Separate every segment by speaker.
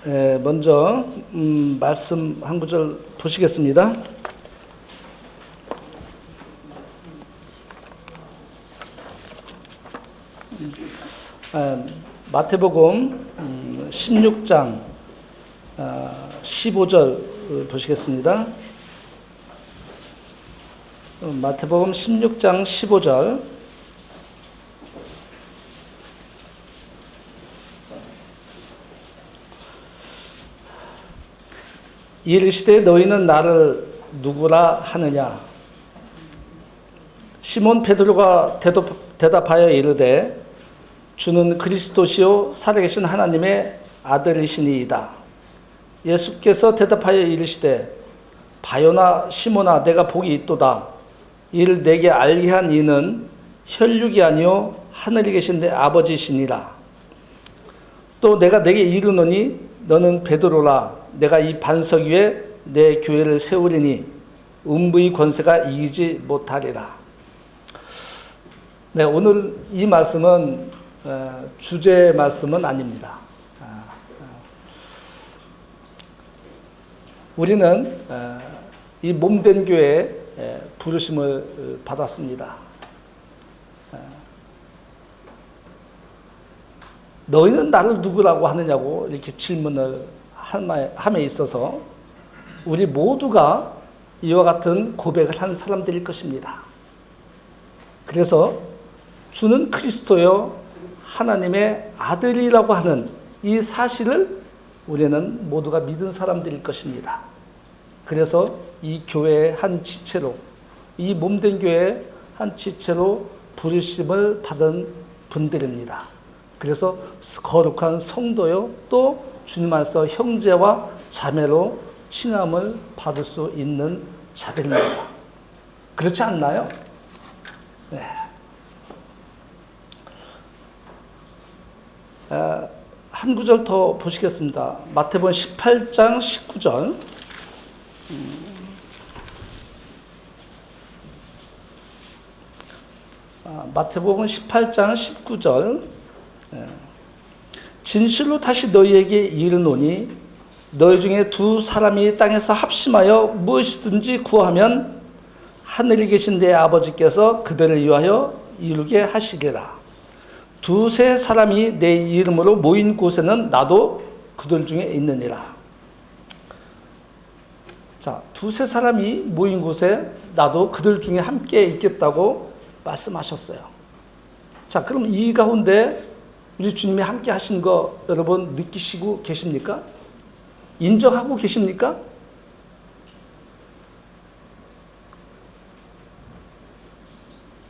Speaker 1: 먼저 말씀 한 구절 보시겠습니다. 마태복음 16장 15절 보시겠습니다. 마태복음 16장 15절. 이르시되 너희는 나를 누구라 하느냐? 시몬 베드로가 대답하여 이르되 주는 그리스도시요 살아계신 하나님의 아들이시니이다. 예수께서 대답하여 이르시되 바요나 시몬아 내가 복이 있도다. 이를 내게 알게 한 이는 혈육이 아니요 하늘에 계신 내 아버지시니라. 또 내가 내게 이르노니 너는 베드로라. 내가 이 반석 위에 내 교회를 세우리니 음부의 권세가 이기지 못하리라. 네, 오늘 이 말씀은 주제 말씀은 아닙니다. 우리는 이 몸된 교회에 부르심을 받았습니다. 너희는 나를 누구라고 하느냐고 이렇게 질문을 함에 있어서 우리 모두가 이와 같은 고백을 한 사람들일 것입니다. 그래서 주는 그리스도요 하나님의 아들이라고 하는 이 사실을 우리는 모두가 믿은 사람들일 것입니다. 그래서 이 교회의 한 지체로, 이 몸된 교회의 한 지체로 부르심을 받은 분들입니다. 그래서 거룩한 성도요 또 주님 안에서 형제와 자매로 칭함을 받을 수 있는 자들입니다. 그렇지 않나요? 네. 한 구절 더 보시겠습니다. 마태복음 18장 19절. 마태복음 18장 19절. 진실로 다시 너희에게 이르노니 너희 중에 두 사람이 땅에서 합심하여 무엇이든지 구하면 하늘에 계신 내 아버지께서 그들을 위하여 이루게 하시리라. 두세 사람이 내 이름으로 모인 곳에는 나도 그들 중에 있느니라. 자, 두세 사람이 모인 곳에 나도 그들 중에 함께 있겠다고 말씀하셨어요. 자, 그럼 이 가운데 우리 주님이 함께 하신 거 여러분 느끼시고 계십니까? 인정하고 계십니까?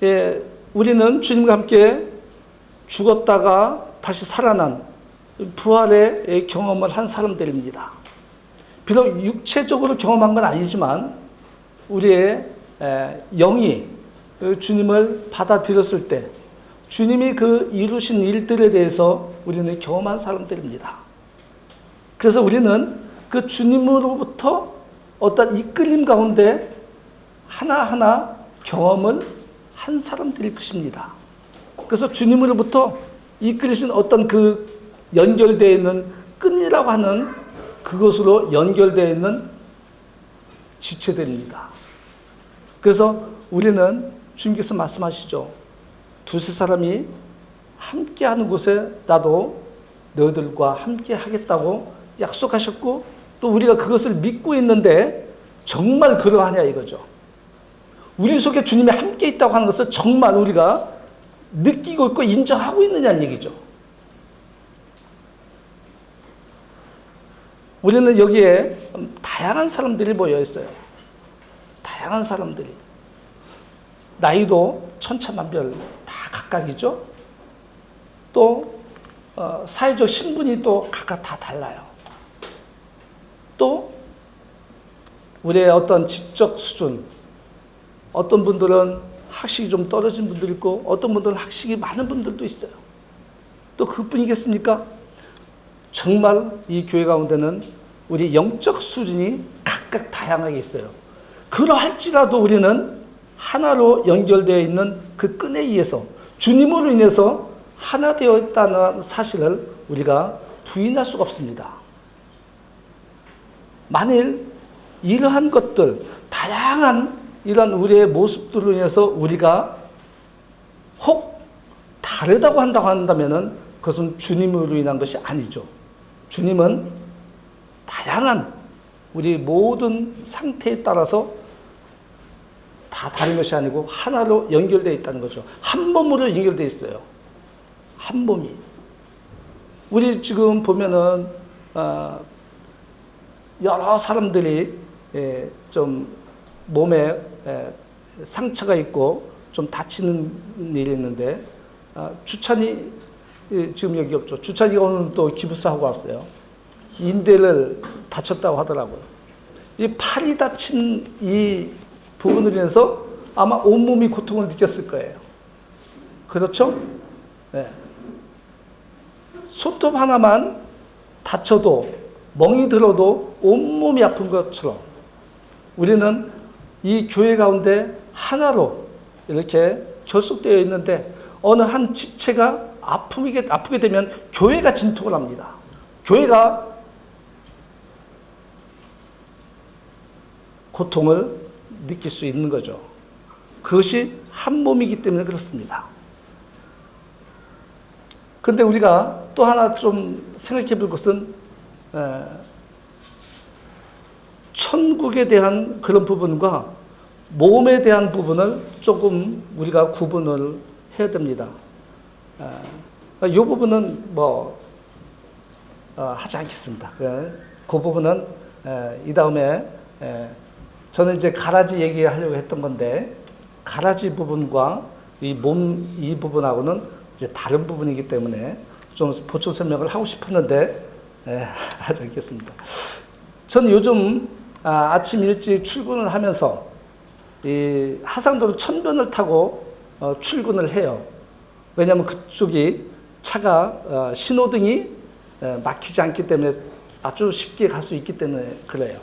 Speaker 1: 예, 우리는 주님과 함께 죽었다가 다시 살아난 부활의 경험을 한 사람들입니다. 비록 육체적으로 경험한 건 아니지만 우리의 영이 주님을 받아들였을 때 주님이 그 이루신 일들에 대해서 우리는 경험한 사람들입니다. 그래서 우리는 그 주님으로부터 어떤 이끌림 가운데 하나하나 경험을 한 사람들일 것입니다. 그래서 주님으로부터 이끌리신 어떤 그 연결되어 있는 끈이라고 하는 그것으로 연결되어 있는 지체들입니다. 그래서 우리는 주님께서 말씀하시죠. 두세 사람이 함께 하는 곳에 나도 너희들과 함께 하겠다고 약속하셨고 또 우리가 그것을 믿고 있는데 정말 그러하냐 이거죠. 우리 속에 주님이 함께 있다고 하는 것을 정말 우리가 느끼고 있고 인정하고 있느냐는 얘기죠. 우리는 여기에 다양한 사람들이 모여 있어요. 다양한 사람들이. 나이도 천차만별 다 각각이죠. 또 사회적 신분이 또 각각 다 달라요. 또 우리의 어떤 지적 수준, 어떤 분들은 학식이 좀 떨어진 분들이 있고 어떤 분들은 학식이 많은 분들도 있어요. 또 그뿐이겠습니까? 정말 이 교회 가운데는 우리 영적 수준이 각각 다양하게 있어요. 그러할지라도 우리는 하나로 연결되어 있는 그 끈에 의해서 주님으로 인해서 하나 되어 있다는 사실을 우리가 부인할 수가 없습니다. 만일 이러한 것들, 다양한 이런 우리의 모습들로 인해서 우리가 혹 다르다고 한다면은 그것은 주님으로 인한 것이 아니죠. 주님은 다양한 우리 모든 상태에 따라서 다 다른 것이 아니고 하나로 연결되어 있다는 거죠. 한 몸으로 연결되어 있어요. 한 몸이. 우리 지금 보면은 여러 사람들이 좀 몸에 상처가 있고 좀 다치는 일이 있는데 주찬이 지금 여기 없죠. 주찬이가 오늘 또 기부사하고 왔어요. 인대를 다쳤다고 하더라고요. 이 팔이 다친 이 부분으로 인해서 아마 온몸이 고통을 느꼈을 거예요. 그렇죠? 네. 손톱 하나만 다쳐도 멍이 들어도 온몸이 아픈 것처럼 우리는 이 교회 가운데 하나로 이렇게 결속되어 있는데 어느 한 지체가 아프게 되면 교회가 진통을 합니다. 교회가 고통을 느낄 수 있는 거죠. 그것이 한 몸이기 때문에 그렇습니다. 그런데 우리가 또 하나 좀 생각해 볼 것은 천국에 대한 그런 부분과 몸에 대한 부분을 조금 우리가 구분을 해야 됩니다. 이 부분은 하지 않겠습니다. 그 부분은 이 다음에 저는 이제 가라지 얘기하려고 했던 건데 가라지 부분과 이 부분하고는 이제 다른 부분이기 때문에 좀 보충 설명을 하고 싶었는데 하지 않겠습니다. 저는 요즘 아침 일찍 출근을 하면서 이 하상도로 천변을 타고 출근을 해요. 왜냐하면 그쪽이 차가 신호등이 막히지 않기 때문에 아주 쉽게 갈 수 있기 때문에 그래요.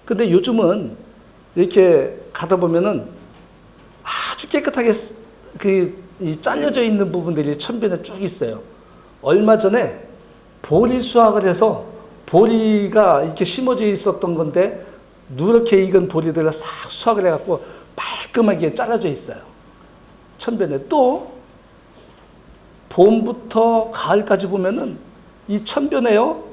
Speaker 1: 근데 요즘은 이렇게 가다 보면은 아주 깨끗하게 이 잘려져 있는 부분들이 천변에 쭉 있어요. 얼마 전에 보리 수확을 해서 보리가 이렇게 심어져 있었던 건데 누렇게 익은 보리들을 싹 수확을 해갖고 깔끔하게 잘라져 있어요. 천변에. 또 봄부터 가을까지 보면은 이 천변에요.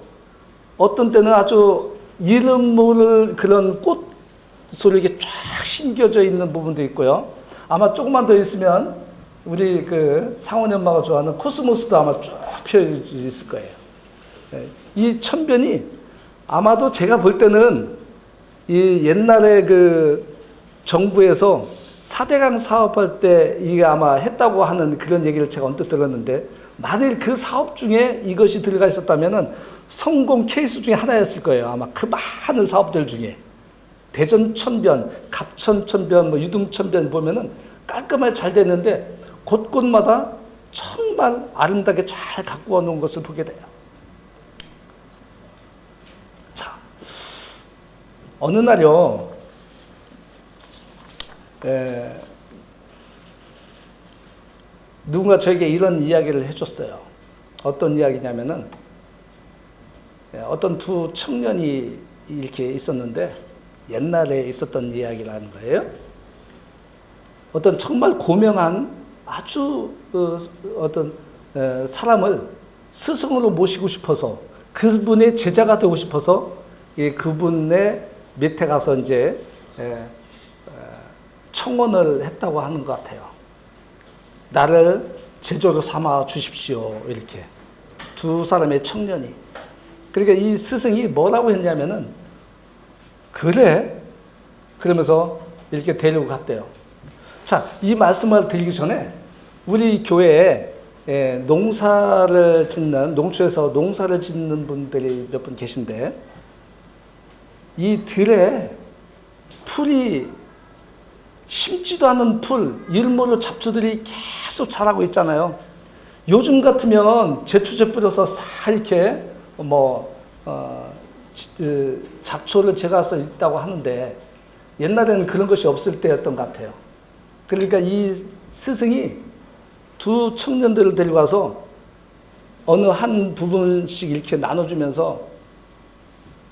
Speaker 1: 어떤 때는 아주 이름 모를 그런 꽃으로 이렇게 쫙 심겨져 있는 부분도 있고요. 아마 조금만 더 있으면 우리 그 상원이 엄마가 좋아하는 코스모스도 아마 쭉 펴져 있을 거예요. 이 천변이 아마도 제가 볼 때는 이 옛날에 그 정부에서 4대강 사업할 때 이게 아마 했다고 하는 그런 얘기를 제가 언뜻 들었는데 만일 그 사업 중에 이것이 들어가 있었다면은 성공 케이스 중에 하나였을 거예요. 아마 그 많은 사업들 중에. 대전 천변, 갑천 천변, 유등 천변 보면은 깔끔하게 잘 됐는데 곳곳마다 정말 아름답게 잘 가꾸어 놓은 것을 보게 돼요. 자, 어느 날요, 누군가 저에게 이런 이야기를 해줬어요. 어떤 이야기냐면은 어떤 두 청년이 이렇게 있었는데 옛날에 있었던 이야기라는 거예요. 어떤 정말 고명한 아주 어떤 사람을 스승으로 모시고 싶어서 그분의 제자가 되고 싶어서 그분의 밑에 가서 이제 청원을 했다고 하는 것 같아요. 나를 제자로 삼아 주십시오. 이렇게 두 사람의 청년이. 그러니까 이 스승이 뭐라고 했냐면은 그래. 그러면서 이렇게 데리고 갔대요. 자, 이 말씀을 드리기 전에 우리 교회에 농사를 짓는, 농촌에서 농사를 짓는 분들이 몇 분 계신데 이 들에 풀이 심지도 않은 풀, 일몰로 잡초들이 계속 자라고 있잖아요. 요즘 같으면 제초제 뿌려서 싹 이렇게 잡초를 제거해서 있다고 하는데 옛날에는 그런 것이 없을 때였던 것 같아요. 그러니까 이 스승이 두 청년들을 데리고 와서 어느 한 부분씩 이렇게 나눠주면서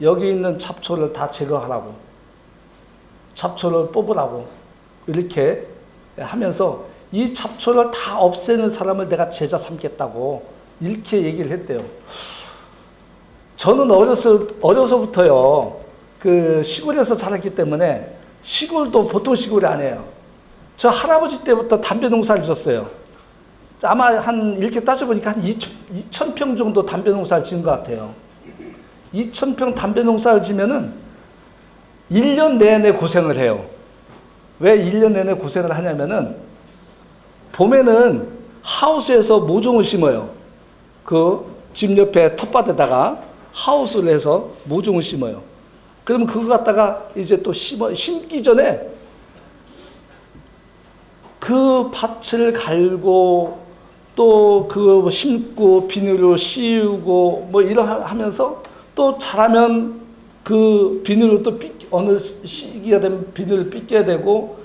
Speaker 1: 여기 있는 잡초를 다 제거하라고, 잡초를 뽑으라고 이렇게 하면서 이 잡초를 다 없애는 사람을 내가 제자 삼겠다고 이렇게 얘기를 했대요. 저는 어려서부터요, 그 시골에서 자랐기 때문에 시골도 보통 시골이 아니에요. 저 할아버지 때부터 담배 농사를 졌어요. 아마 이렇게 따져보니까 한 2,000평 정도 담배 농사를 지은 것 같아요. 2,000평 담배 농사를 지면은 1년 내내 고생을 해요. 왜 1년 내내 고생을 하냐면은, 봄에는 하우스에서 모종을 심어요. 그 집 옆에 텃밭에다가 하우스를 해서 모종을 심어요. 그러면 그거 갖다가 이제 또 심기 전에 그 밭을 갈고 또 그거 심고 비닐로 씌우고 뭐 이러 하면서 또 자라면 그 비닐을 또 어느 시기가 되면 비닐을 삐껴야 되고,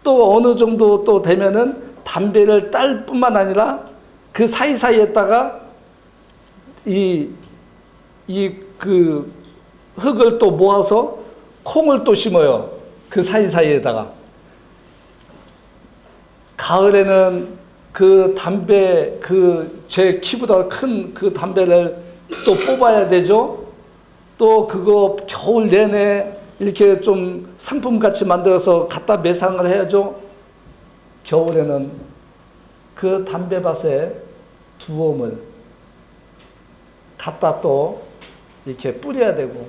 Speaker 1: 또 어느 정도 또 되면은 담배를 딸 뿐만 아니라 그 사이사이에다가 그 흙을 또 모아서 콩을 또 심어요. 그 사이사이에다가. 가을에는 그 담배, 제 키보다 큰 그 담배를 또 뽑아야 되죠. 또 그거 겨울 내내 이렇게 좀 상품같이 만들어서 갖다 매상을 해야죠. 겨울에는 그 담배밭에 두엄을 갖다 또 이렇게 뿌려야 되고,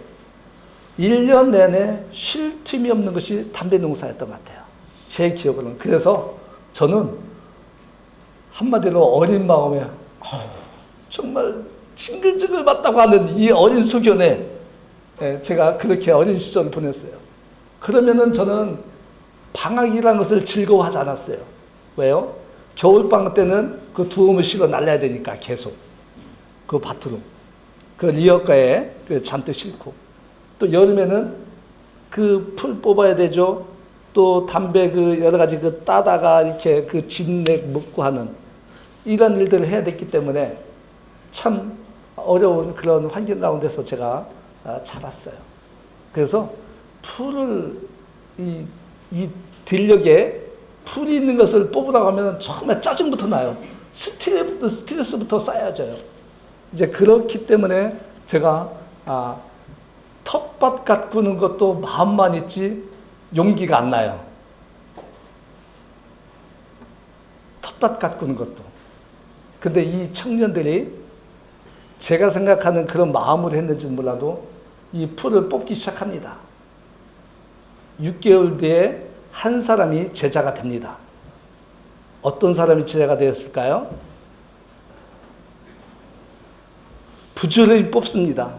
Speaker 1: 1년 내내 쉴 틈이 없는 것이 담배 농사였던 것 같아요. 제 기억으로는. 그래서 저는 한마디로 어린 마음에 정말 징글징글 맞다고 하는 이 어린 소견에 제가 그렇게 어린 시절을 보냈어요. 그러면은 저는 방학이라는 것을 즐거워하지 않았어요. 왜요? 겨울방학 때는 그 두엄을 실어 날려야 되니까 계속 그 밭으로 그 리어가에 잔뜩 싣고, 또 여름에는 그 풀 뽑아야 되죠. 또 담배 그 여러 가지 그 따다가 이렇게 그 진액 먹고 하는 이런 일들을 해야 됐기 때문에 참 어려운 그런 환경 가운데서 제가 자랐어요. 그래서 풀을 이 들녘에 풀이 있는 것을 뽑으라고 하면 정말 짜증부터 나요. 스트레스부터 쌓여져요. 이제 그렇기 때문에 제가 텃밭 가꾸는 것도 마음만 있지 용기가 안 나요. 텃밭 가꾸는 것도. 근데 이 청년들이 제가 생각하는 그런 마음으로 했는지는 몰라도 이 풀을 뽑기 시작합니다. 6개월 뒤에 한 사람이 제자가 됩니다. 어떤 사람이 제자가 되었을까요? 부지런히 뽑습니다.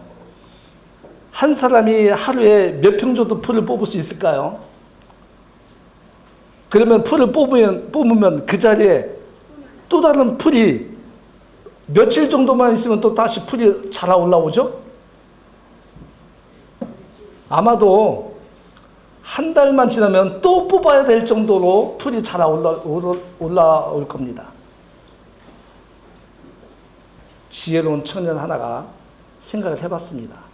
Speaker 1: 한 사람이 하루에 몇 평 정도 풀을 뽑을 수 있을까요? 그러면 풀을 뽑으면 그 자리에 또 다른 풀이 며칠 정도만 있으면 또 다시 풀이 자라 올라오죠? 아마도 한 달만 지나면 또 뽑아야 될 정도로 풀이 자라 올라올 겁니다. 지혜로운 청년 하나가 생각을 해봤습니다.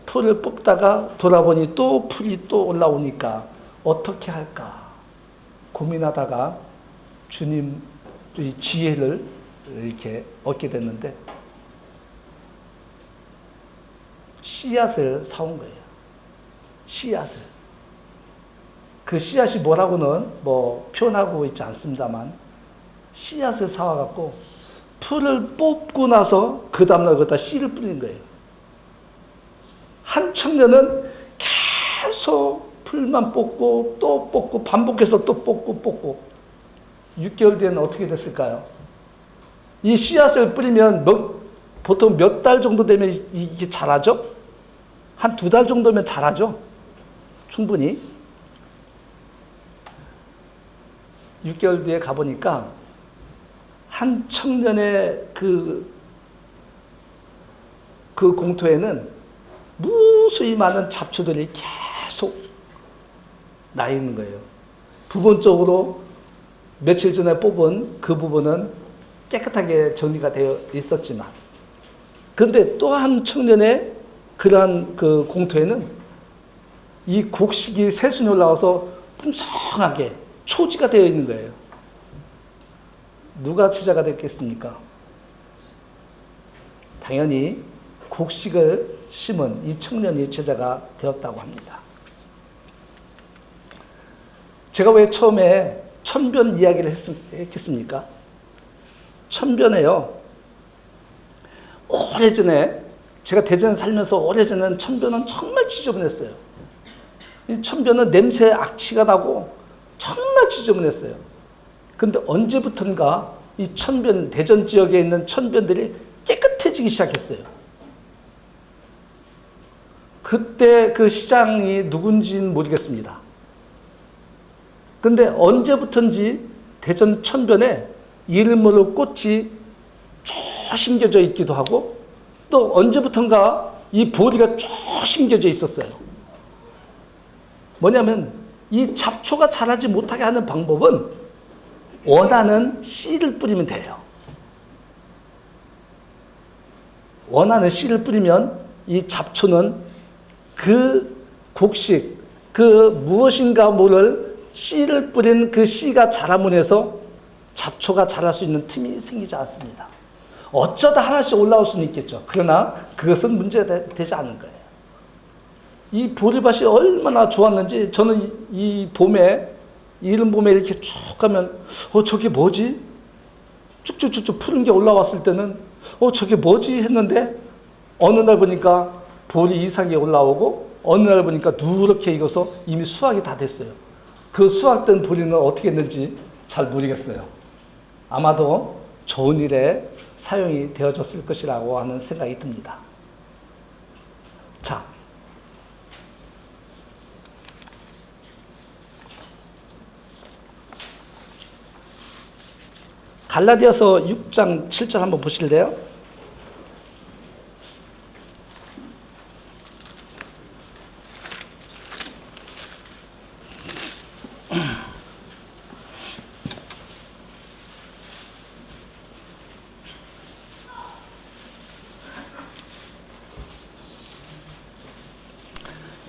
Speaker 1: 풀을 뽑다가 돌아보니 또 풀이 또 올라오니까 어떻게 할까 고민하다가 주님의 지혜를 이렇게 얻게 됐는데, 씨앗을 사온 거예요. 씨앗을. 그 씨앗이 뭐라고는 뭐 표현하고 있지 않습니다만, 씨앗을 사와갖고 풀을 뽑고 나서 그 다음날 거기다 씨를 뿌린 거예요. 한 청년은 계속 풀만 뽑고 또 뽑고 반복해서 또 뽑고 6개월 뒤에는 어떻게 됐을까요? 이 씨앗을 뿌리면 보통 몇 달 정도 되면 이게 자라죠? 한 2달 정도면 자라죠? 충분히. 6개월 뒤에 가보니까 한 청년의 그 공터에는 무수히 많은 잡초들이 계속 나 있는 거예요. 부분적으로 며칠 전에 뽑은 그 부분은 깨끗하게 정리가 되어 있었지만, 그런데 또 한 청년의 그러한 그 공터에는 이 곡식이 새순이 올라와서 풍성하게 초지가 되어 있는 거예요. 누가 제자가 됐겠습니까? 당연히 곡식을 심은 이 청년이 제자가 되었다고 합니다. 제가 왜 처음에 천변 이야기를 했겠습니까? 천변에요. 오래전에 제가 대전에 살면서 오래전에는 천변은 정말 지저분했어요. 이 천변은 냄새 악취가 나고 정말 지저분했어요. 근데 언제부턴가 이 천변, 대전 지역에 있는 천변들이 깨끗해지기 시작했어요. 그때 그 시장이 누군지는 모르겠습니다. 근데 언제부턴지 대전 천변에 이름 모를 꽃이 쭉 심겨져 있기도 하고 또 언제부턴가 이 보리가 쭉 심겨져 있었어요. 뭐냐면 이 잡초가 자라지 못하게 하는 방법은 원하는 씨를 뿌리면 돼요. 원하는 씨를 뿌리면 이 잡초는 그 곡식, 그 무엇인가 모를 씨를 뿌린 그 씨가 자라문 해서 잡초가 자랄 수 있는 틈이 생기지 않습니다. 어쩌다 하나씩 올라올 수는 있겠죠. 그러나 그것은 문제가 되지 않는 거예요. 이 보리밭이 얼마나 좋았는지 저는 이 봄에, 이른 봄에 이렇게 쭉 가면 저게 뭐지? 쭉쭉쭉쭉 푸른 게 올라왔을 때는 저게 뭐지? 했는데 어느 날 보니까 보리 이삭이 올라오고 어느 날 보니까 누렇게 익어서 이미 수확이 다 됐어요. 그 수확된 보리는 어떻게 했는지 잘 모르겠어요. 아마도 좋은 일에 사용이 되어졌을 것이라고 하는 생각이 듭니다. 자, 갈라디아서 6장 7절 한번 보실래요?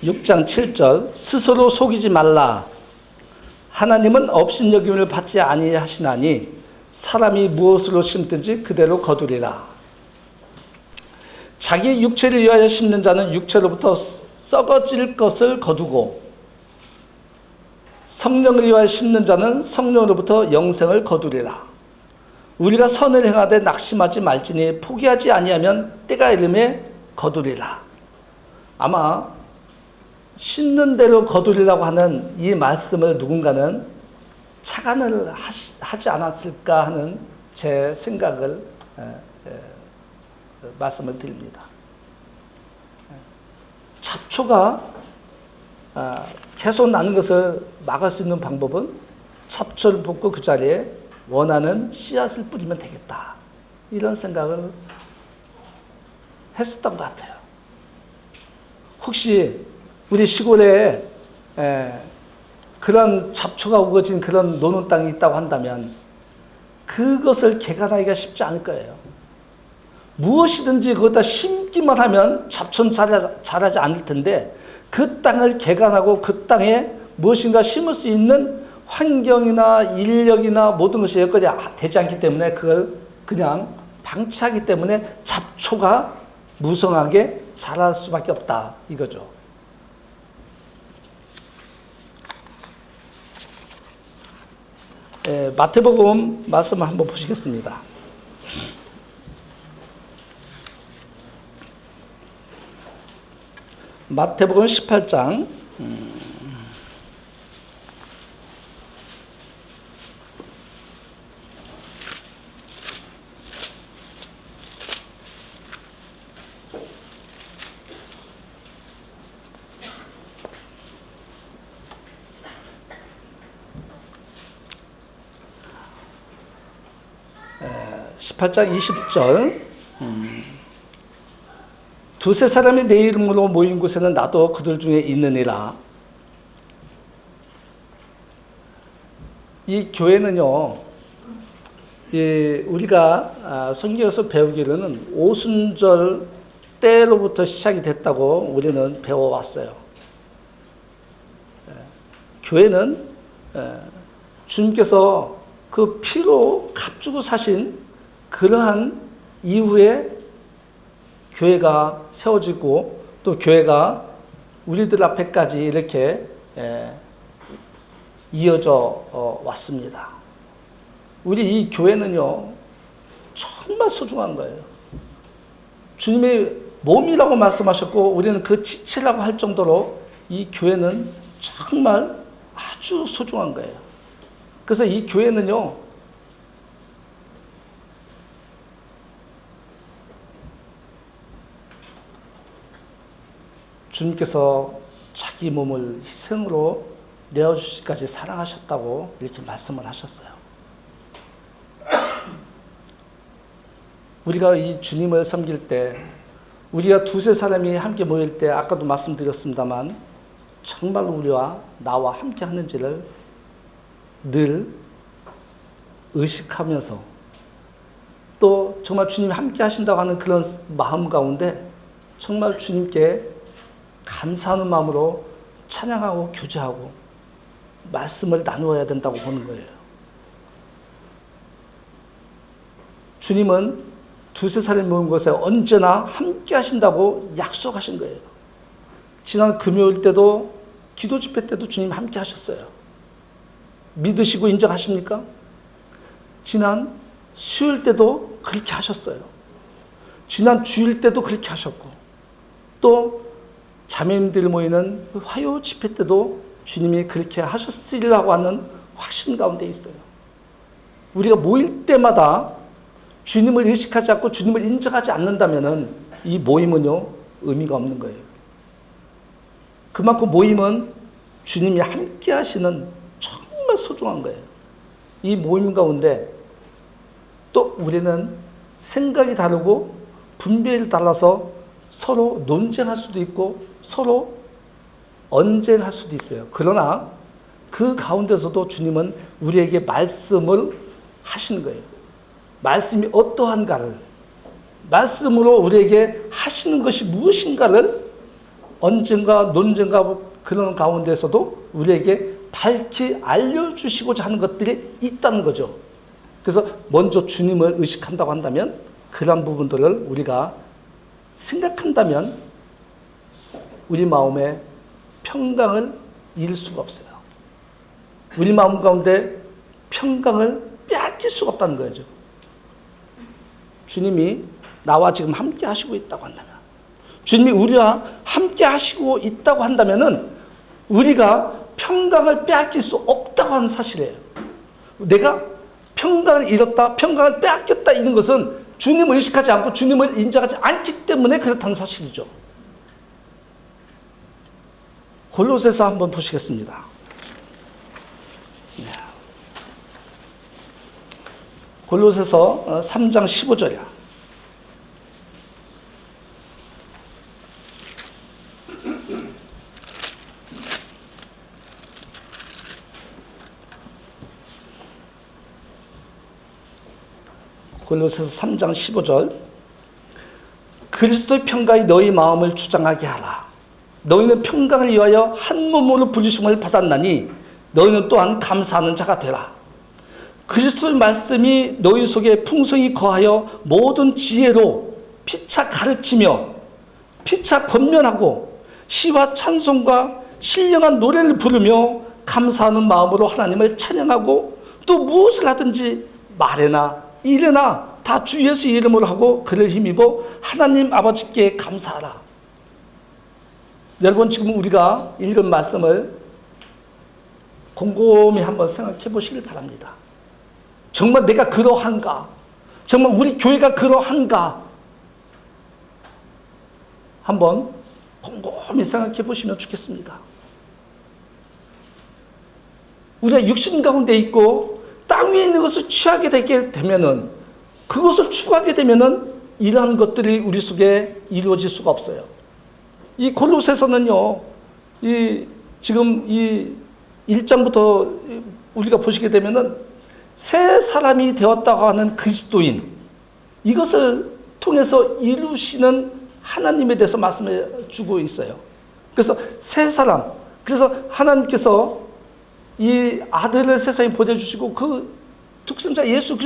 Speaker 1: (6장 7절) 스스로 속이지 말라. 하나님은 업신여김을 받지 아니하시나니 사람이 무엇으로 심든지 그대로 거두리라. 자기 육체를 위하여 심는 자는 육체로부터 썩어질 것을 거두고 성령을 위하여 심는 자는 성령으로부터 영생을 거두리라. 우리가 선을 행하되 낙심하지 말지니 포기하지 아니하면 때가 이름에 거두리라. 아마 심는 대로 거두리라고 하는 이 말씀을 누군가는 착안을 하지 않았을까 하는 제 생각을 말씀을 드립니다. 잡초가 계속 나는 것을 막을 수 있는 방법은 잡초를 뽑고 그 자리에 원하는 씨앗을 뿌리면 되겠다. 이런 생각을 했었던 것 같아요. 혹시 우리 시골에 그런 잡초가 우거진 그런 노는 땅이 있다고 한다면 그것을 개간하기가 쉽지 않을 거예요. 무엇이든지 거기다 심기만 하면 잡초는 자라지 않을 텐데 그 땅을 개간하고 그 땅에 무엇인가 심을 수 있는 환경이나 인력이나 모든 것이 여건이 되지 않기 때문에 그걸 그냥 방치하기 때문에 잡초가 무성하게 자랄 수밖에 없다 이거죠. 마태복음 말씀을 한번 보시겠습니다. 마태복음 18장 18장 20절 두세 사람이 내 이름으로 모인 곳에는 나도 그들 중에 있느니라. 이 교회는요, 우리가 성경에서 배우기로는 오순절 때로부터 시작이 됐다고 우리는 배워왔어요. 교회는 주님께서 그 피로 값주고 사신 그러한 이후에 교회가 세워지고 또 교회가 우리들 앞에까지 이렇게 이어져 왔습니다. 우리 이 교회는요, 정말 소중한 거예요. 주님의 몸이라고 말씀하셨고 우리는 그 지체라고 할 정도로 이 교회는 정말 아주 소중한 거예요. 그래서 이 교회는요, 주님께서 자기 몸을 희생으로 내어주시기까지 사랑하셨다고 이렇게 말씀을 하셨어요. 우리가 이 주님을 섬길 때, 우리가 두세 사람이 함께 모일 때, 아까도 말씀드렸습니다만 정말 우리와 나와 함께 하는지를 늘 의식하면서 또 정말 주님이 함께 하신다고 하는 그런 마음 가운데 정말 주님께 감사하는 마음으로 찬양하고 교제하고 말씀을 나누어야 된다고 보는 거예요. 주님은 두세 사람이 모인 곳에 언제나 함께 하신다고 약속하신 거예요. 지난 금요일 때도 기도 집회 때도 주님 함께 하셨어요. 믿으시고 인정하십니까? 지난 수요일 때도 그렇게 하셨어요. 지난 주일 때도 그렇게 하셨고 또 자매님들 모이는 화요 집회 때도 주님이 그렇게 하셨으리라고 하는 확신 가운데 있어요. 우리가 모일 때마다 주님을 의식하지 않고 주님을 인정하지 않는다면 이 모임은요, 의미가 없는 거예요. 그만큼 모임은 주님이 함께 하시는 정말 소중한 거예요. 이 모임 가운데 또 우리는 생각이 다르고 분별이 달라서 서로 논쟁할 수도 있고 서로 언쟁할 수도 있어요. 그러나 그 가운데서도 주님은 우리에게 말씀을 하시는 거예요. 말씀이 어떠한가를, 말씀으로 우리에게 하시는 것이 무엇인가를 언젠가 논쟁과 그런 가운데서도 우리에게 밝히 알려주시고자 하는 것들이 있다는 거죠. 그래서 먼저 주님을 의식한다고 한다면 그런 부분들을 우리가 생각한다면 우리 마음에 평강을 잃을 수가 없어요. 우리 마음 가운데 평강을 빼앗길 수가 없다는 거죠. 주님이 나와 지금 함께 하시고 있다고 한다면, 주님이 우리와 함께 하시고 있다고 한다면은 우리가 평강을 빼앗길 수 없다고 하는 사실이에요. 내가 평강을 잃었다, 평강을 빼앗겼다 이런 것은 주님을 의식하지 않고 주님을 인정하지 않기 때문에 그렇다는 사실이죠. 골로새서 한번 보시겠습니다. 골로새서 3장 15절이야. 골로새서 3장 15절. 그리스도의 평강이 너희 마음을 주장하게 하라. 너희는 평강을 위하여 한 몸으로 부르심을 받았나니 너희는 또한 감사하는 자가 되라. 그리스도의 말씀이 너희 속에 풍성히 거하여 모든 지혜로 피차 가르치며 피차 권면하고 시와 찬송과 신령한 노래를 부르며 감사하는 마음으로 하나님을 찬양하고 또 무엇을 하든지 말에나 일에나 다 주 예수 이름으로 하고 그를 힘입어 하나님 아버지께 감사하라. 여러분 지금 우리가 읽은 말씀을 곰곰이 한번 생각해 보시길 바랍니다. 정말 내가 그러한가? 정말 우리 교회가 그러한가? 한번 곰곰이 생각해 보시면 좋겠습니다. 우리가 육신 가운데 있고 땅 위에 있는 것을 취하게 되게 되면은, 그것을 추구하게 되면은 이러한 것들이 우리 속에 이루어질 수가 없어요. 이 골로새서는요, 지금 이 1장부터 우리가 보시게 되면은 새 사람이 되었다고 하는 그리스도인, 이것을 통해서 이루시는 하나님에 대해서 말씀해 주고 있어요. 그래서 새 사람, 그래서 하나님께서 이 아들을 세상에 보내주시고 그 독생자 예수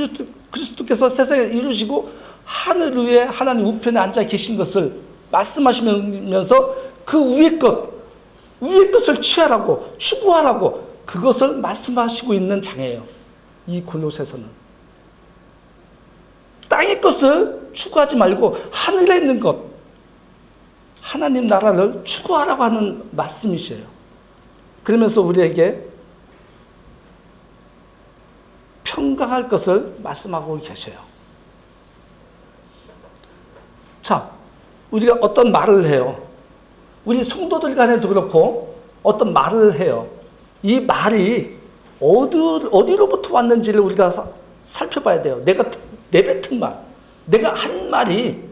Speaker 1: 그리스도께서 세상에 이루시고 하늘 위에 하나님 우편에 앉아 계신 것을 말씀하시면서 그 위의 것을 취하라고 추구하라고 그것을 말씀하시고 있는 장이에요. 이 골로새서는 땅의 것을 추구하지 말고 하늘에 있는 것, 하나님 나라를 추구하라고 하는 말씀이세요. 그러면서 우리에게 평강할 것을 말씀하고 계셔요. 자, 우리가 어떤 말을 해요. 우리 성도들 간에도 그렇고 어떤 말을 해요. 이 말이 어디로부터 왔는지를 우리가 살펴봐야 돼요. 내가 내뱉은 말, 내가 한 말이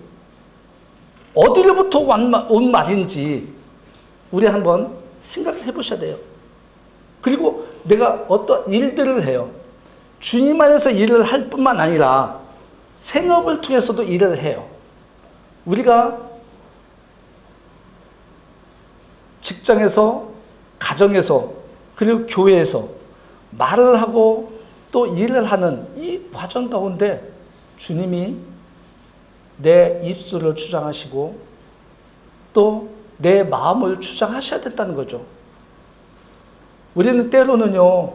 Speaker 1: 어디로부터 온 말인지 우리 한번 생각해 보셔야 돼요. 그리고 내가 어떤 일들을 해요. 주님 안에서 일을 할 뿐만 아니라 생업을 통해서도 일을 해요. 우리가 직장에서, 가정에서, 그리고 교회에서 말을 하고 또 일을 하는 이 과정 가운데 주님이 내 입술을 주장하시고 또 내 마음을 주장하셔야 된다는 거죠. 우리는 때로는요,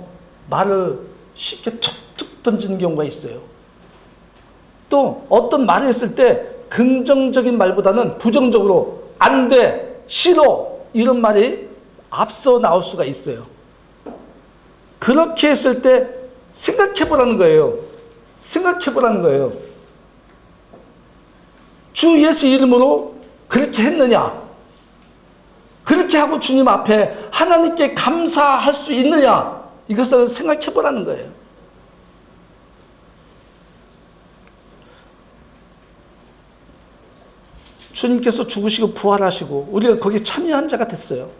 Speaker 1: 말을 쉽게 툭툭 던지는 경우가 있어요. 또 어떤 말을 했을 때 긍정적인 말보다는 부정적으로 안 돼, 싫어 이런 말이 앞서 나올 수가 있어요. 그렇게 했을 때 생각해 보라는 거예요. 생각해 보라는 거예요. 주 예수 이름으로 그렇게 했느냐? 그렇게 하고 주님 앞에 하나님께 감사할 수 있느냐? 이것을 생각해 보라는 거예요. 주님께서 죽으시고 부활하시고 우리가 거기에 참여한 자가 됐어요.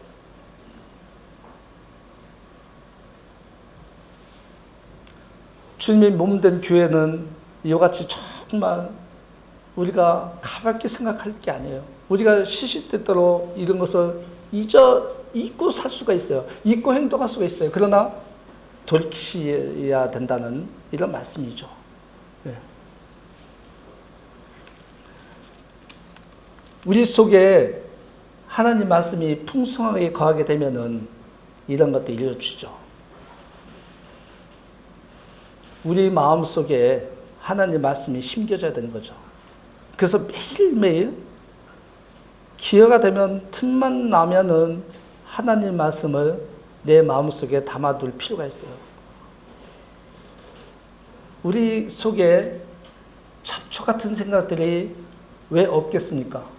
Speaker 1: 주님의 몸된 교회는 이와 같이 정말 우리가 가볍게 생각할 게 아니에요. 우리가 시시때때로 이런 것을 잊고 살 수가 있어요. 잊고 행동할 수가 있어요. 그러나 돌이키셔야 된다는 이런 말씀이죠. 네. 우리 속에 하나님 말씀이 풍성하게 거하게 되면은 이런 것도 이루어지죠. 우리 마음 속에 하나님 말씀이 심겨져야 되는 거죠. 그래서 매일매일 기회가 되면 틈만 나면은 하나님 말씀을 내 마음속에 담아둘 필요가 있어요. 우리 속에 잡초 같은 생각들이 왜 없겠습니까?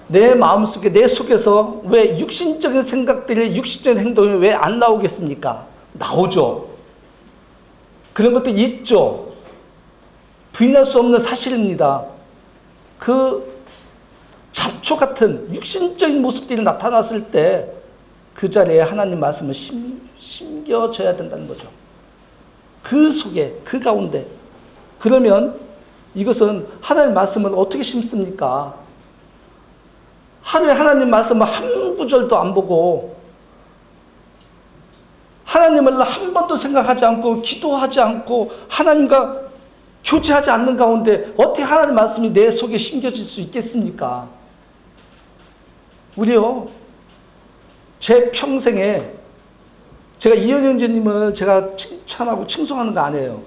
Speaker 1: 내 마음속에, 내 속에서 왜 육신적인 생각들이, 육신적인 행동이 왜 안 나오겠습니까? 나오죠. 그런 것도 있죠. 부인할 수 없는 사실입니다. 그 잡초 같은 육신적인 모습들이 나타났을 때 그 자리에 하나님 말씀을 심겨져야 된다는 거죠. 그 속에, 그 가운데. 그러면 이것은 하나님 말씀을 어떻게 심습니까? 하루에 하나님 말씀을 한 구절도 안 보고 하나님을 한 번도 생각하지 않고 기도하지 않고 하나님과 교제하지 않는 가운데 어떻게 하나님 말씀이 내 속에 심겨질 수 있겠습니까? 우리요, 제 평생에 제가 이현영 형제님을 제가 칭찬하고 칭송하는 거 아니에요.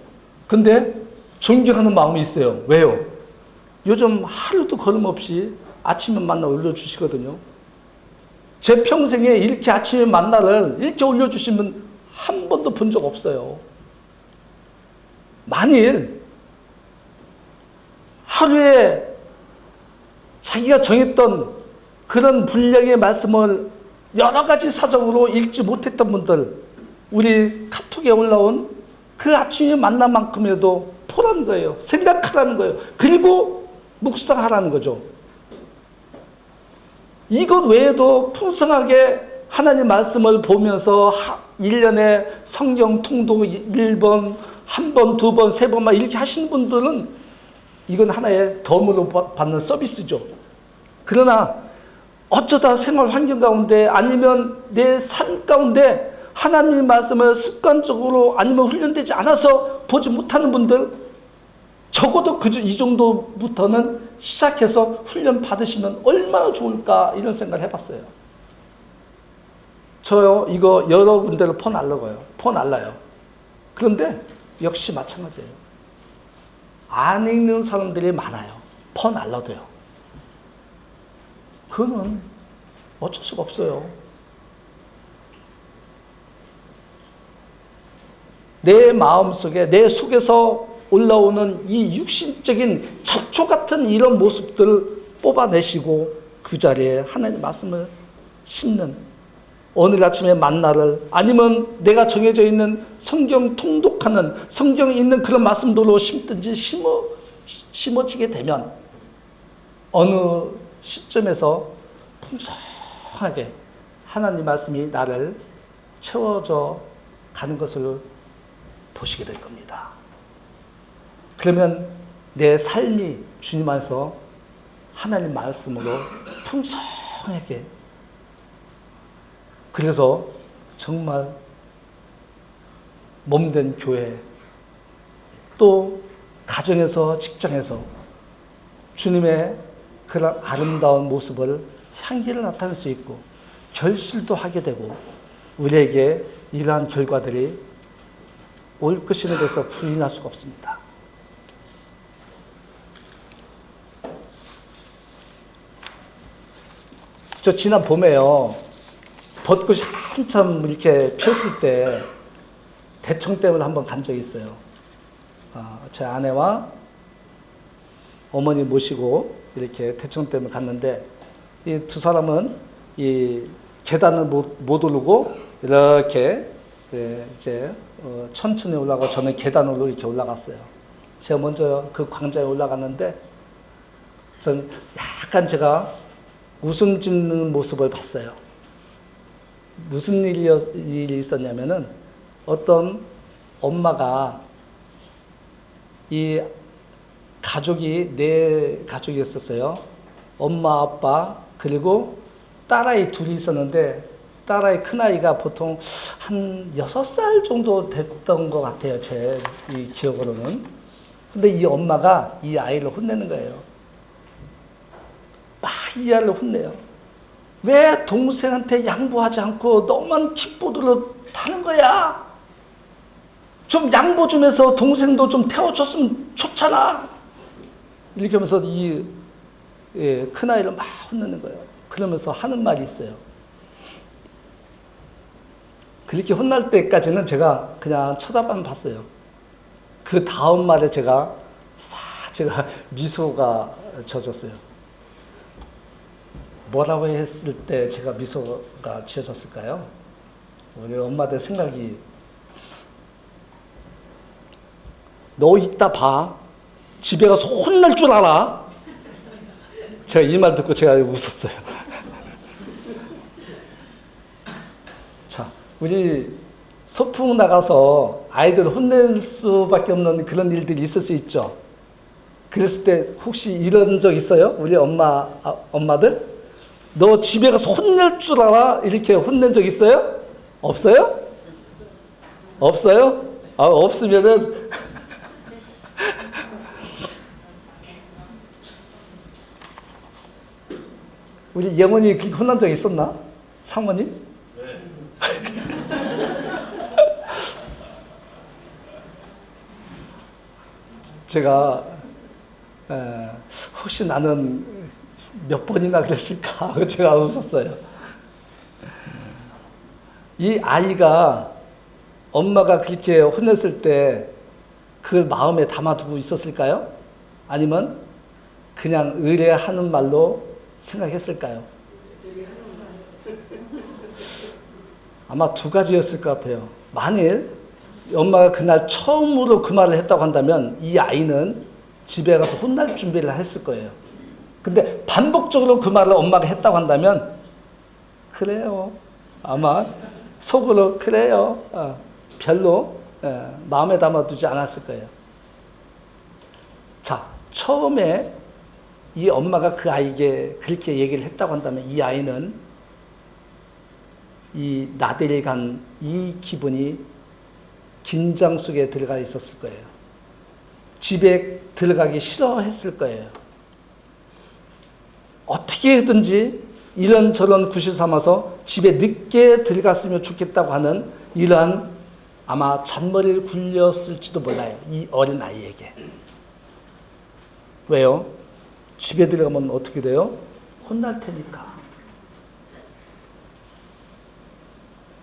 Speaker 1: 근데 존경하는 마음이 있어요. 왜요? 요즘 하루도 걸음없이 아침에 만나 올려주시거든요. 제 평생에 이렇게 아침에 만나를 이렇게 올려주시면 한 번도 본 적 없어요. 만일 하루에 자기가 정했던 그런 분량의 말씀을 여러 가지 사정으로 읽지 못했던 분들, 우리 카톡에 올라온 그 아침의 만남만큼에도 보라는 거예요. 생각하라는 거예요. 그리고 묵상하라는 거죠. 이것 외에도 풍성하게 하나님 말씀을 보면서 1년에 성경 통독 1번, 한 번, 두 번, 세 번 막 이렇게 하시는 분들은 이건 하나의 덤으로 받는 서비스죠. 그러나 어쩌다 생활 환경 가운데 아니면 내 삶 가운데 하나님 말씀을 습관적으로 아니면 훈련되지 않아서 보지 못하는 분들, 적어도 이 정도부터는 시작해서 훈련 받으시면 얼마나 좋을까 이런 생각을 해봤어요. 저요 이거 여러 군데로 퍼날라요. 그런데 역시 마찬가지예요. 안 읽는 사람들이 많아요. 퍼날라도요. 그거는 어쩔 수가 없어요. 내 마음속에, 내 속에서 올라오는 이 육신적인 잡초 같은 이런 모습들을 뽑아내시고 그 자리에 하나님의 말씀을 심는, 오늘 아침에 만나를 아니면 내가 정해져 있는 성경 통독하는 성경에 있는 그런 말씀들로 심든지 심어지게 되면 어느 시점에서 풍성하게 하나님 말씀이 나를 채워져 가는 것을 보시게 될 겁니다. 그러면 내 삶이 주님 안에서 하나님 말씀으로 풍성하게, 그래서 정말 몸된 교회, 또 가정에서, 직장에서 주님의 그런 아름다운 모습을, 향기를 나타낼 수 있고 결실도 하게 되고 우리에게 이러한 결과들이 올 것임에 대해서 부인할 수가 없습니다. 저 지난 봄에요, 벚꽃이 한참 이렇게 폈을 때 대청댐을 한번 간 적이 있어요. 제 아내와 어머니 모시고 이렇게 대청댐을 갔는데 이 두 사람은 이 계단을 못 오르고 이렇게 이제 천천히 올라가고 저는 계단으로 이렇게 올라갔어요. 제가 먼저 그 광장에 올라갔는데 저는 약간 제가 웃음 짓는 모습을 봤어요. 무슨 일이 있었냐면은 어떤 엄마가 이 가족이 네 가족이었었어요. 엄마, 아빠, 그리고 딸아이 둘이 있었는데 딸아이 큰아이가 보통 한 6살 정도 됐던 것 같아요. 제 이 기억으로는. 근데 이 엄마가 이 아이를 혼내는 거예요. 막 이 아이를 혼내요. 왜 동생한테 양보하지 않고 너만 킥보드를 타는 거야? 좀 양보 좀 해서 동생도 좀 태워줬으면 좋잖아. 이렇게 하면서 이 큰아이를 막 혼내는 거예요. 그러면서 하는 말이 있어요. 그렇게 혼날 때까지는 제가 그냥 쳐다만 봤어요. 그 다음 말에 제가 미소가 져졌어요. 뭐라고 했을 때 제가 미소가 지어졌을까요? 우리 엄마들 생각이, 너 이따 봐. 집에 가서 혼날 줄 알아. 제가 이 말 듣고 제가 웃었어요. 자, 우리 소풍 나가서 아이들 혼낼 수밖에 없는 그런 일들이 있을 수 있죠. 그랬을 때 혹시 이런 적 있어요? 우리 엄마들? 너 집에 가서 혼낼 줄 알아? 이렇게 혼낸 적 있어요? 없어요? 없어요? 없으면은 우리 영원이 그렇게 혼난 적 있었나? 사모님? 네. 제가 혹시 나는 몇 번이나 그랬을까 하고 제가 웃었어요. 이 아이가 엄마가 그렇게 혼냈을 때 그 마음에 담아두고 있었을까요? 아니면 그냥 의뢰하는 말로 생각했을까요? 아마 두 가지였을 것 같아요. 만일 엄마가 그날 처음으로 그 말을 했다고 한다면 이 아이는 집에 가서 혼날 준비를 했을 거예요. 근데 반복적으로 그 말을 엄마가 했다고 한다면 그래요. 아마 속으로 그래요. 별로 마음에 담아두지 않았을 거예요. 자, 처음에 이 엄마가 그 아이에게 그렇게 얘기를 했다고 한다면 이 아이는 이 나들이 간 이 기분이 긴장 속에 들어가 있었을 거예요. 집에 들어가기 싫어했을 거예요. 어떻게든지 이런저런 구실 삼아서 집에 늦게 들어갔으면 좋겠다고 하는 이러한 아마 잔머리를 굴렸을지도 몰라요. 이 어린 아이에게. 왜요? 집에 들어가면 어떻게 돼요? 혼날 테니까.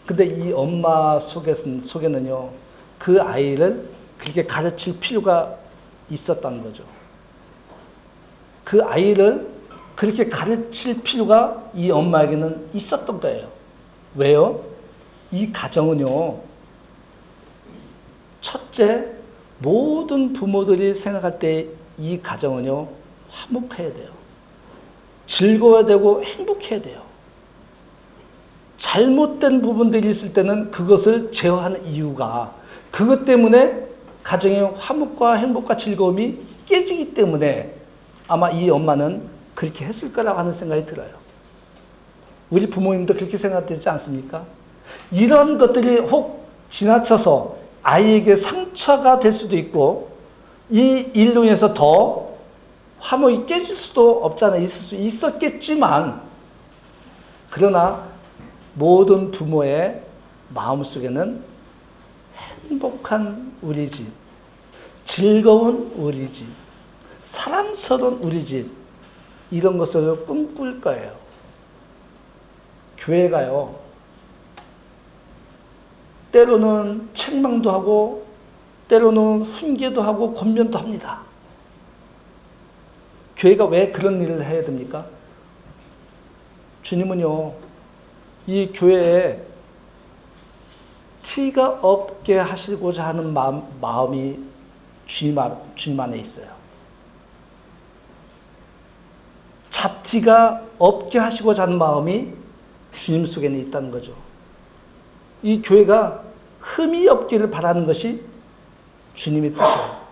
Speaker 1: 근데 이 엄마 속에는요, 그 아이를 그렇게 가르칠 필요가 있었다는 거죠. 그 아이를 그렇게 가르칠 필요가 이 엄마에게는 있었던 거예요. 왜요? 이 가정은요, 첫째, 모든 부모들이 생각할 때 이 가정은요, 화목해야 돼요. 즐거워야 되고 행복해야 돼요. 잘못된 부분들이 있을 때는 그것을 제어하는 이유가 그것 때문에 가정의 화목과 행복과 즐거움이 깨지기 때문에 아마 이 엄마는 그렇게 했을 거라고 하는 생각이 들어요. 우리 부모님도 그렇게 생각되지 않습니까? 이런 것들이 혹 지나쳐서 아이에게 상처가 될 수도 있고 이 일로 인해서 더 화목이 깨질 수도 없잖아요. 있을 수 있었겠지만 그러나 모든 부모의 마음속에는 행복한 우리 집, 즐거운 우리 집, 사랑스러운 우리 집 이런 것을 꿈꿀 거예요. 교회가요, 때로는 책망도 하고 때로는 훈계도 하고 권면도 합니다. 교회가 왜 그런 일을 해야 됩니까? 주님은요, 이 교회에 티가 없게 하시고자 하는 마음이 주님 안에 있어요. 잡티가 없게 하시고자 하는 마음이 주님 속에는 있다는 거죠. 이 교회가 흠이 없기를 바라는 것이 주님의 뜻이에요.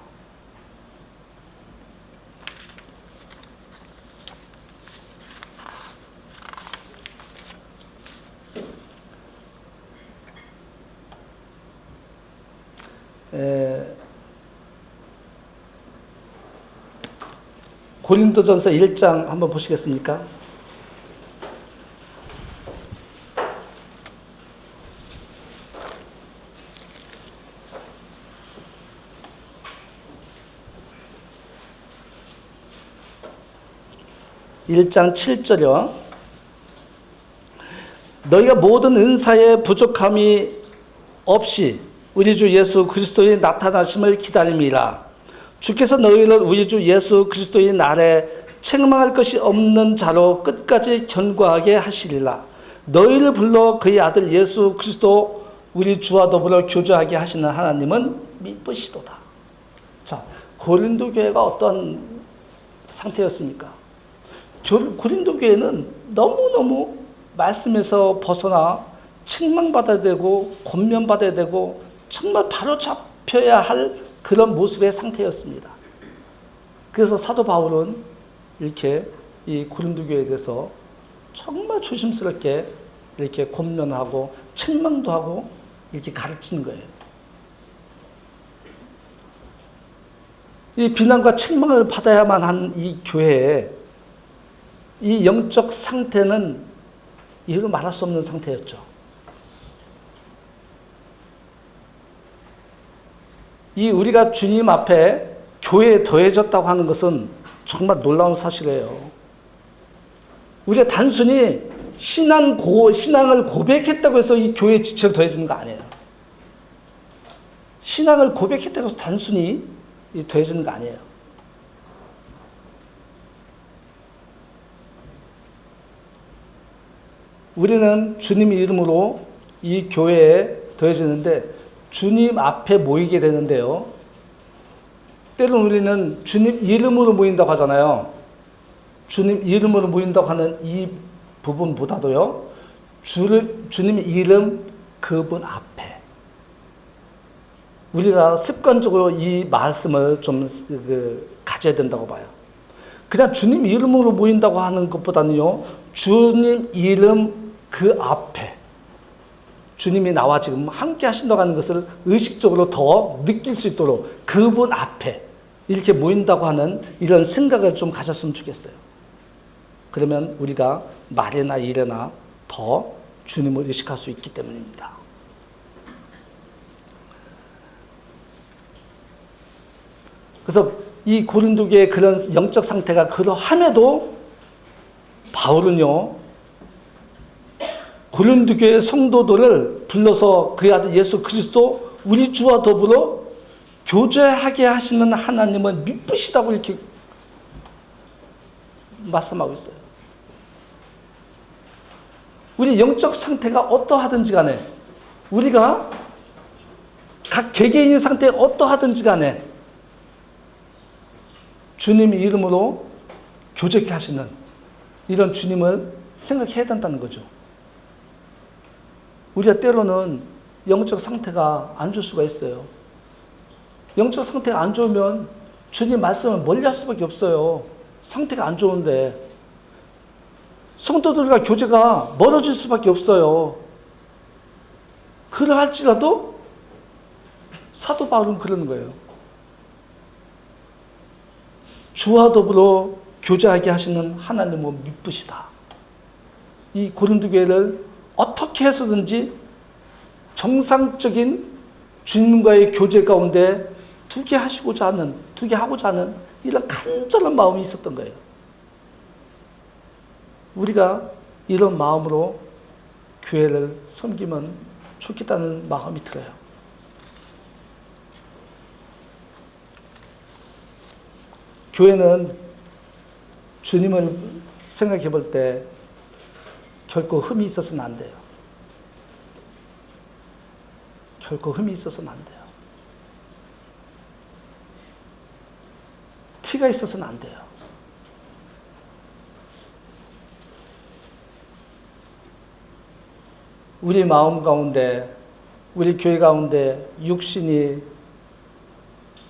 Speaker 1: 고린도전서 1장 한번 보시겠습니까? (1장 7절이요) 너희가 모든 은사에 부족함이 없이 우리 주 예수 그리스도의 나타나심을 기다림이라. 주께서 너희를 우리 주 예수 그리스도의 날에 책망할 것이 없는 자로 끝까지 견고하게 하시리라. 너희를 불러 그의 아들 예수 그리스도 우리 주와 더불어 교제하게 하시는 하나님은 미쁘시도다. 자, 고린도 교회가 어떤 상태였습니까? 고린도 교회는 너무너무 말씀에서 벗어나 책망받아야 되고 권면받아야 되고 정말 바로 잡혀야 할 그런 모습의 상태였습니다. 그래서 사도 바울은 이렇게 이 고린도 교회에 대해서 정말 조심스럽게 이렇게 권면하고 책망도 하고 이렇게 가르치는 거예요. 이 비난과 책망을 받아야만 한 이 교회에 이 영적 상태는 이유로 말할 수 없는 상태였죠. 이 우리가 주님 앞에 교회에 더해졌다고 하는 것은 정말 놀라운 사실이에요. 우리가 단순히 신앙을 고백했다고 해서 이 교회에 지체로 더해지는 거 아니에요. 신앙을 고백했다고 해서 단순히 더해지는 거 아니에요. 우리는 주님 이름으로 이 교회에 더해지는데 주님 앞에 모이게 되는데요. 때로는 우리는 주님 이름으로 모인다고 하잖아요. 주님 이름으로 모인다고 하는 이 부분보다도요. 주님 이름 그분 앞에 우리가 습관적으로 이 말씀을 좀 가져야 된다고 봐요. 그냥 주님 이름으로 모인다고 하는 것보다는요, 주님 이름 그 앞에 주님이 나와 지금 함께 하신다고 하는 것을 의식적으로 더 느낄 수 있도록 그분 앞에 이렇게 모인다고 하는 이런 생각을 좀 가졌으면 좋겠어요. 그러면 우리가 말이나 일에나 더 주님을 의식할 수 있기 때문입니다. 그래서 이 고린도 교회의 그런 영적 상태가 그러함에도 바울은요, 고린도 교회 성도들을 불러서 그의 아들 예수 그리스도 우리 주와 더불어 교제하게 하시는 하나님을 미쁘시다고 이렇게 말씀하고 있어요. 우리 영적 상태가 어떠하든지 간에, 우리가 각 개개인의 상태가 어떠하든지 간에 주님 이름으로 교제케 하시는 이런 주님을 생각해야 된다는 거죠. 우리가 때로는 영적 상태가 안 좋을 수가 있어요. 영적 상태가 안 좋으면 주님 말씀을 멀리할 수밖에 없어요. 상태가 안 좋은데 성도들과 교제가 멀어질 수밖에 없어요. 그러할지라도 사도 바울은 그러는 거예요. 주와 더불어 교제하게 하시는 하나님은 미쁘시다. 이 고린도 교회를 어떻게 해서든지 정상적인 주님과의 교제 가운데 두게 하고자 하는 이런 간절한 마음이 있었던 거예요. 우리가 이런 마음으로 교회를 섬기면 좋겠다는 마음이 들어요. 교회는 주님을 생각해 볼 때 결코 흠이 있어서는 안 돼요. 결코 흠이 있어서는 안 돼요. 티가 있어서는 안 돼요. 우리 마음 가운데, 우리 교회 가운데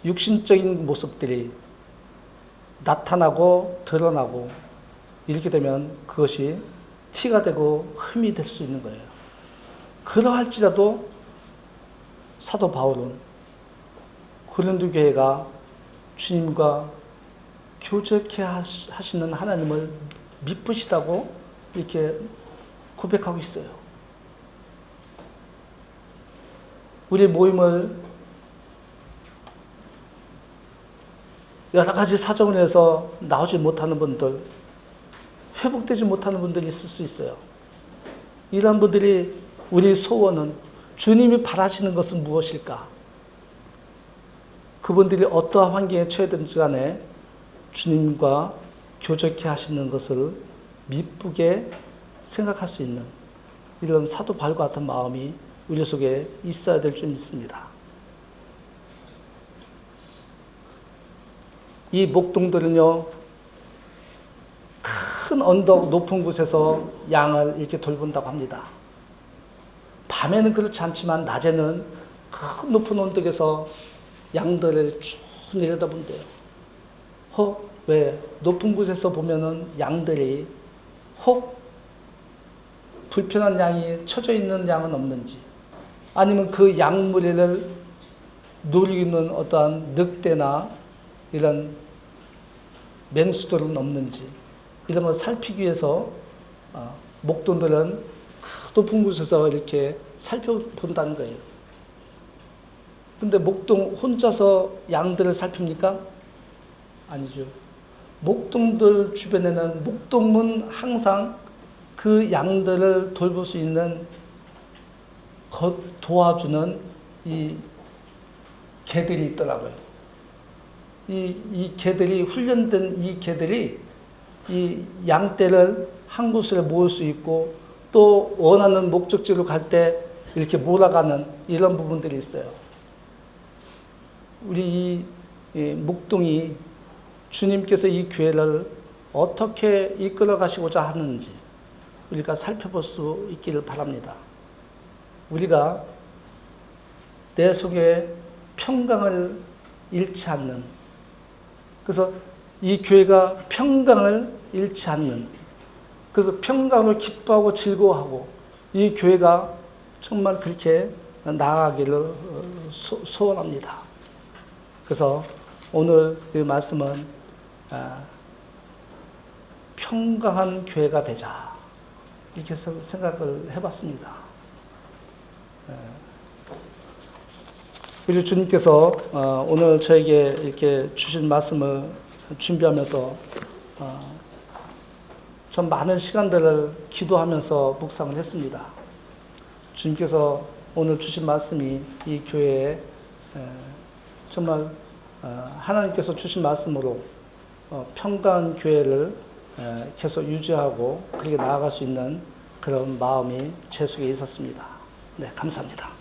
Speaker 1: 육신적인 모습들이 나타나고 드러나고 이렇게 되면 그것이 티가 되고 흠이 될 수 있는 거예요. 그러할지라도 사도 바울은 고린도 교회가 주님과 교제케 하시는 하나님을 미쁘시다고 이렇게 고백하고 있어요. 우리 모임을 여러 가지 사정을 해서 나오지 못하는 분들, 회복되지 못하는 분들이 있을 수 있어요. 이런 분들이 우리 소원은 주님이 바라시는 것은 무엇일까? 그분들이 어떠한 환경에 처해든지 간에 주님과 교제케 하시는 것을 미쁘게 생각할 수 있는 이런 사도 바울과 같은 마음이 우리 속에 있어야 될 줄 믿습니다. 이 목동들은요, 큰 언덕 높은 곳에서 양을 이렇게 돌본다고 합니다. 밤에는 그렇지 않지만 낮에는 큰 높은 언덕에서 양들을 쭉 내려다본대요. 왜? 높은 곳에서 보면은 양들이 혹 불편한 양이 쳐져 있는 양은 없는지, 아니면 그 양무리를 노리고 있는 어떠한 늑대나 이런 맹수들은 없는지, 이런 걸 살피기 위해서 목동들은 높은 곳에서 이렇게 살펴본다는 거예요. 근데 목동 혼자서 양들을 살핍니까? 아니죠. 목동들 주변에는 목동은 항상 그 양들을 돌볼 수 있는 도와주는 이 개들이 있더라고요. 이 개들이, 훈련된 이 개들이 이 양떼를 한 곳에 모을 수 있고 또 원하는 목적지로 갈 때 이렇게 몰아가는 이런 부분들이 있어요. 우리 이 목동이 주님께서 이 교회를 어떻게 이끌어 가시고자 하는지 우리가 살펴볼 수 있기를 바랍니다. 우리가 내 속에 평강을 잃지 않는, 그래서 이 교회가 평강을 잃지 않는, 그래서 평강으로 기뻐하고 즐거워하고 이 교회가 정말 그렇게 나아가기를 소원합니다. 그래서 오늘 이 말씀은 평강한 교회가 되자, 이렇게 생각을 해봤습니다. 그리고 주님께서 오늘 저에게 이렇게 주신 말씀을 준비하면서 전 많은 시간들을 기도하면서 묵상을 했습니다. 주님께서 오늘 주신 말씀이 이 교회에 정말 하나님께서 주신 말씀으로 평강한 교회를 계속 유지하고 그렇게 나아갈 수 있는 그런 마음이 제 속에 있었습니다. 네, 감사합니다.